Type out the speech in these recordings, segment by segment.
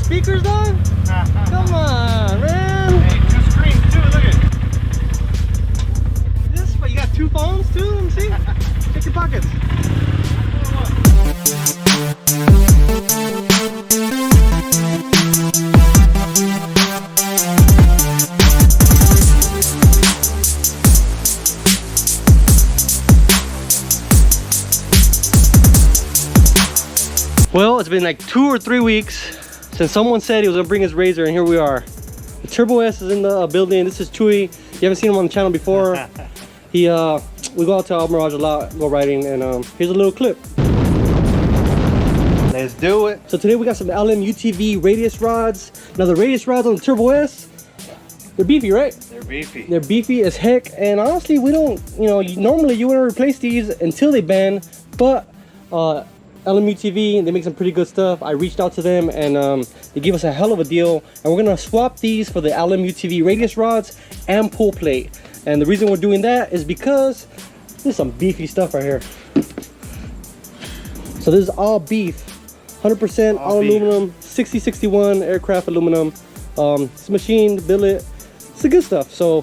Speakers, dog? Come on, man. Hey, 2 screens too, look at this. But you got 2 phones too? Let me see. Check your pockets. Well, it's been like 2 or 3 weeks since someone said he was gonna bring his razor, and here we are. The Turbo S is in the building. This is Chewy. You haven't seen him on the channel before. We go out to Al Mirage a lot, go riding, and here's a little clip. Let's do it. So today we got some LMUTV radius rods. Now the radius rods on the Turbo S, they're beefy, right? They're beefy. They're beefy as heck, and honestly, we don't, normally you wouldn't replace these until they ban, but LMUTV, they make some pretty good stuff. I reached out to them, and they gave us a hell of a deal, and we're gonna swap these for the LMUTV radius rods and pull plate. And the reason we're doing that is because there's some beefy stuff right here. So this is all beef, 100% all aluminum, 6061 aircraft aluminum. It's machined, billet, it's the good stuff. So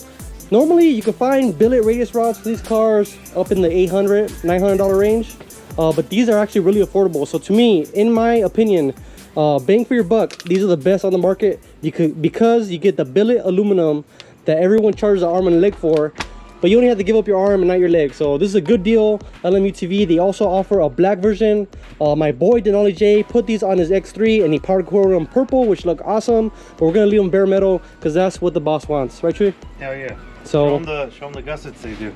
normally you can find billet radius rods for these cars up in the $800, $900 range. But these are actually really affordable. So to me, in my opinion, bang for your buck, these are the best on the market. Because you get the billet aluminum that everyone charges an arm and a leg for, but you only have to give up your arm and not your leg. So this is a good deal. LMUTV, they also offer a black version. My boy Denali J put these on his X3 and he powder coated them purple, which look awesome. But we're gonna leave them bare metal because that's what the boss wants, right, Trey? Hell yeah. So show them the gussets they do.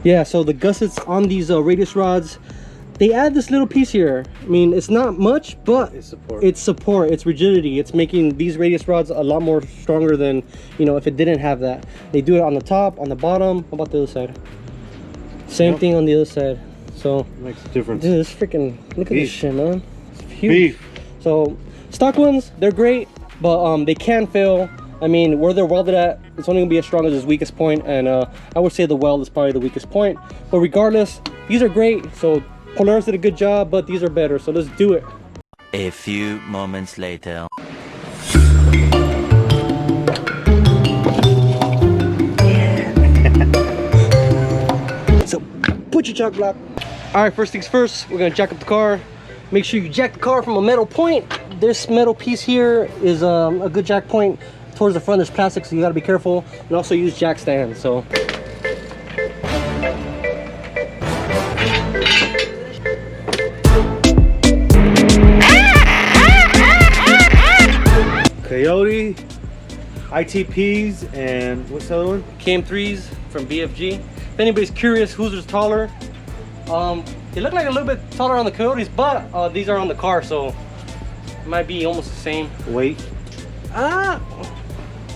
Yeah, so the gussets on these radius rods, they add this little piece here. I mean, it's not much, but it's support, it's rigidity. It's making these radius rods a lot more stronger than, if it didn't have that. They do it on the top, on the bottom. How about the other side? Same thing on the other side. So it makes a difference. Dude, this freaking, look at this shit, man. It's huge. Beef. So stock ones, they're great, but they can fail. I mean, where they're welded at, it's only gonna be as strong as its weakest point, and I would say the weld is probably the weakest point. But regardless, these are great. So Polaris did a good job, but these are better, so let's do it. A few moments later. So put your jack block. All right, first things first, we're gonna jack up the car. Make sure you jack the car from a metal point. This metal piece here is a good jack point. Towards the front there's plastic, so you gotta be careful, and also use jack stands. So Coyote, ITPs, and what's the other one? KM3s from BFG. If anybody's curious who's is taller, they look like a little bit taller on the Coyotes, but these are on the car, so it might be almost the same. Weight? Yeah,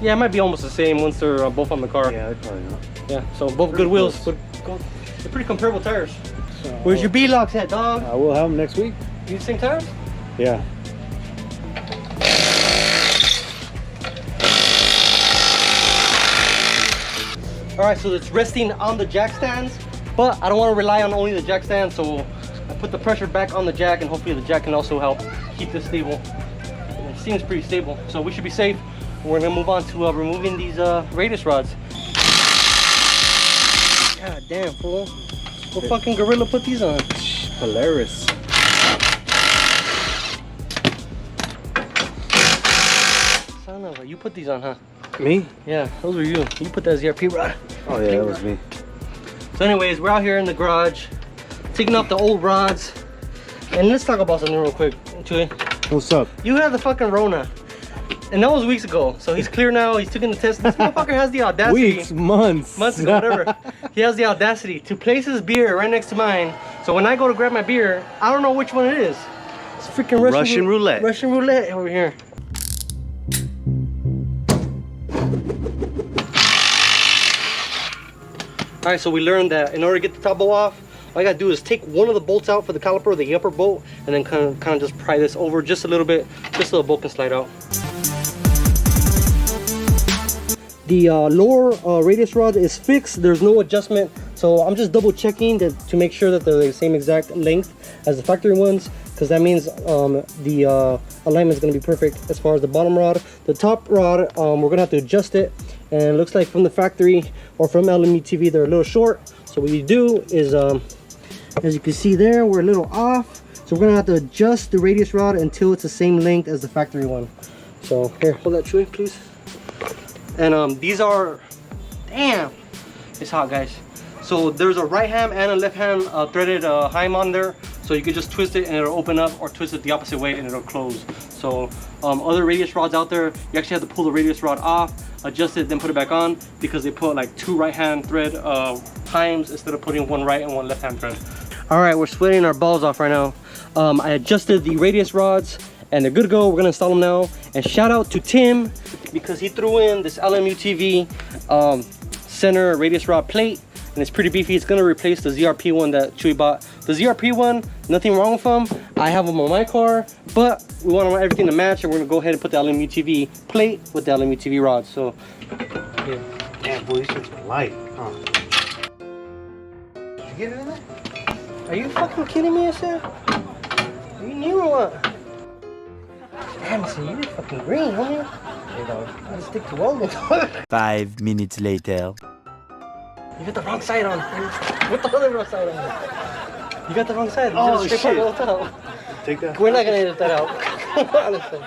it might be almost the same once they're both on the car. Yeah, they're probably not. Yeah, so both good wheels, but they're pretty comparable tires. So, where's your B-locks at, dog? We'll have them next week. Use the same tires? Yeah. All right, so it's resting on the jack stands, but I don't want to rely on only the jack stands, so I put the pressure back on the jack, and hopefully the jack can also help keep this stable. And it seems pretty stable, so we should be safe. We're gonna move on to removing these radius rods. God damn, fool. What fucking gorilla put these on? Polaris. Son of a, you put these on, huh? Me? Yeah, those were you. You put that ZRP rod. Oh yeah, that was me. So anyways, we're out here in the garage, taking off the old rods. And let's talk about something real quick, Chewy. What's up? You had the fucking Rona. And that was weeks ago. So he's clear now, he's taking the test. This motherfucker has the audacity. Weeks, months. Months ago, whatever. He has the audacity to place his beer right next to mine. So when I go to grab my beer, I don't know which one it is. It's freaking Russian roulette. Russian roulette over here. All right, so we learned that in order to get the top bolt off, all you gotta do is take one of the bolts out for the caliper, the upper bolt, and then kind of just pry this over just a little bit, just so the bolt can slide out. The lower radius rod is fixed. There's no adjustment, so I'm just double checking to make sure that they're the same exact length as the factory ones, because that means the alignment is going to be perfect as far as the bottom rod. The top rod, we're going to have to adjust it, and it looks like from the factory or from LMUTV they're a little short. So what you do is, as you can see there, we're a little off, so we're going to have to adjust the radius rod until it's the same length as the factory one. So here, hold that, Chewy, please. And these are, damn, it's hot, guys. So there's a right hand and a left hand threaded heim on there, so you can just twist it and it'll open up, or twist it the opposite way and it'll close. So other radius rods out there, you actually have to pull the radius rod off, adjust it, then put it back on, because they put like 2 right hand thread heims instead of putting 1 right and 1 left hand thread. All right, we're sweating our balls off right now. I adjusted the radius rods and they're good to go. We're gonna install them now. And shout out to Tim, because he threw in this LMUTV center radius rod plate, and it's pretty beefy. It's gonna replace the ZRP one that Chewy bought. The ZRP one, nothing wrong with them. I have them on my car, but we want everything to match, and we're gonna go ahead and put the LMUTV plate with the LMUTV rods. So, yeah. Damn, boy, these things are light, huh? Did you get it in there? Are you fucking kidding me, I said? Are you new or what? Damn, so you're fucking green, homie. You know, I gotta stick to welding. 5 minutes later. You got the wrong side on. What the other wrong side on? You got the wrong side. You Oh, shit. Take that. We're not gonna edit that out. Honestly.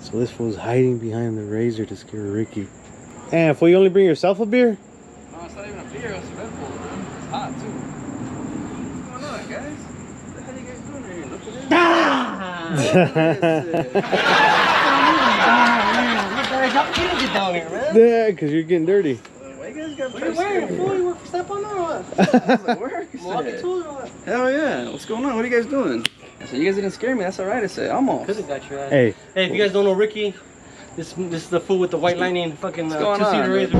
So this fool's hiding behind the razor to scare Ricky. Damn, fool, you only bring yourself a beer? No, it's not even a beer, it's a Red Bull, man. It's hot too. What's going on, guys? What the hell are you guys doing right here? Look at this. You didn't get down here, man. Yeah, because you're getting dirty. Why you guys got What are you wearing? Fool, you work for Step On or what? like work? Walking tools or what? Hell yeah. What's going on? What are you guys doing? I said, you guys didn't scare me. That's alright, I said. Almost. Could've got your ass. Hey. Hey, if you guys don't know Ricky, this is the fool with the white lining fucking going on, two-seater razor.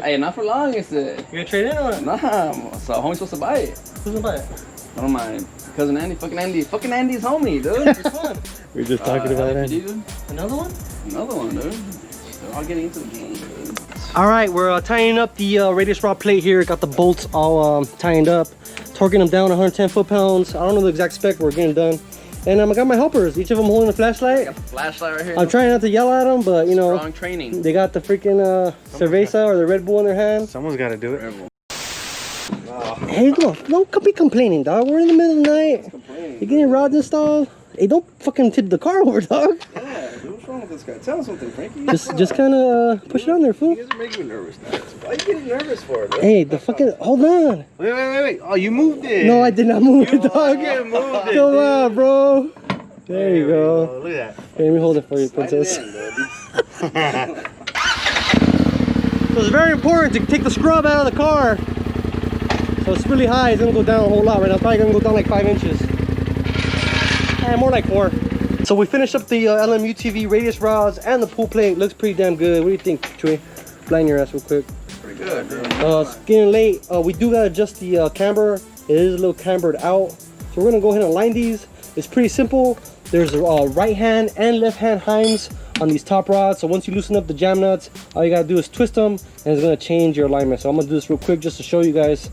Hey, not for long, I said. You gonna trade in or what? Nah, so homie's supposed to buy it. Who's gonna buy it? One of my cousin Andy. Fucking Andy's homie, dude. Which one? We were just talking about that. Dude. Another one? Another one, dude. They're all getting into the game, dude. All right, we're tying up the radius rod plate here. Got the bolts all tightened up, torquing them down 110 foot-pounds. I don't know the exact spec, but we're getting done. And I got my helpers, each of them holding a flashlight. Got the flashlight right here. I'm trying not to yell at them, but you know, Strong training. they got the freaking cerveza or the Red Bull in their hand. Someone's got to do it. Red Bull. Hey, don't be complaining, dog. We're in the middle of the night. You're getting rods installed. Hey, don't fucking tip the car over, dog. Yeah, dude, what's wrong with this guy? Tell him something, Frankie. Just kind of push it on there, fool. You guys are making me nervous now. Why are you getting nervous for, dude? Hey, the fucking, hold on. Wait. Oh, you moved it. No, I did not move it, dog. fucking moved it, Come dude. on, bro. There you go. Look at that. Here, let me hold it for you, princess. Slide it in, dude. So it's very important to take the scrub out of the car. So it's really high. It's gonna go down a whole lot right now. It's probably gonna go down like 5 inches. More like 4. So we finished up the LMUTV radius rods and the pool plate. Looks pretty damn good. What do you think, Chewy? Blind your ass real quick. Pretty good, dude. It's getting late. We do gotta adjust the camber. It is a little cambered out. So we're gonna go ahead and align these. It's pretty simple. There's right hand and left hand heims on these top rods. So once you loosen up the jam nuts, all you gotta do is twist them, and it's gonna change your alignment. So I'm gonna do this real quick just to show you guys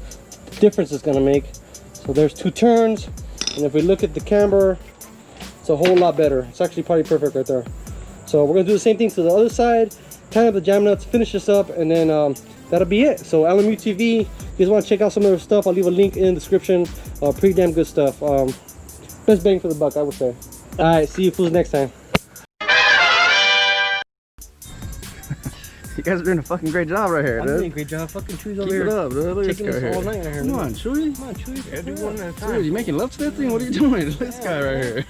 the difference it's gonna make. So there's 2 turns, and if we look at the camber, it's a whole lot better. It's actually probably perfect right there. So we're gonna do the same thing to the other side, tighten up the jam nuts, finish this up, and then that'll be it. So LMUTV, if you guys want to check out some of their stuff, I'll leave a link in the description. Pretty damn good stuff. Best bang for the buck, I would say. All right, see you fools next time. guys are doing a fucking great job right here, I'm dude. doing a great job. Fucking Chewy's over Keep here. it up, dude. Look at Taking this guy this all here. night right here. Come on, Chewy. Come on, Chewy. Yeah, do one at a Dude, time. You making love to that thing? What are you doing? This guy right here.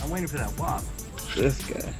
I'm waiting for that wop. This guy.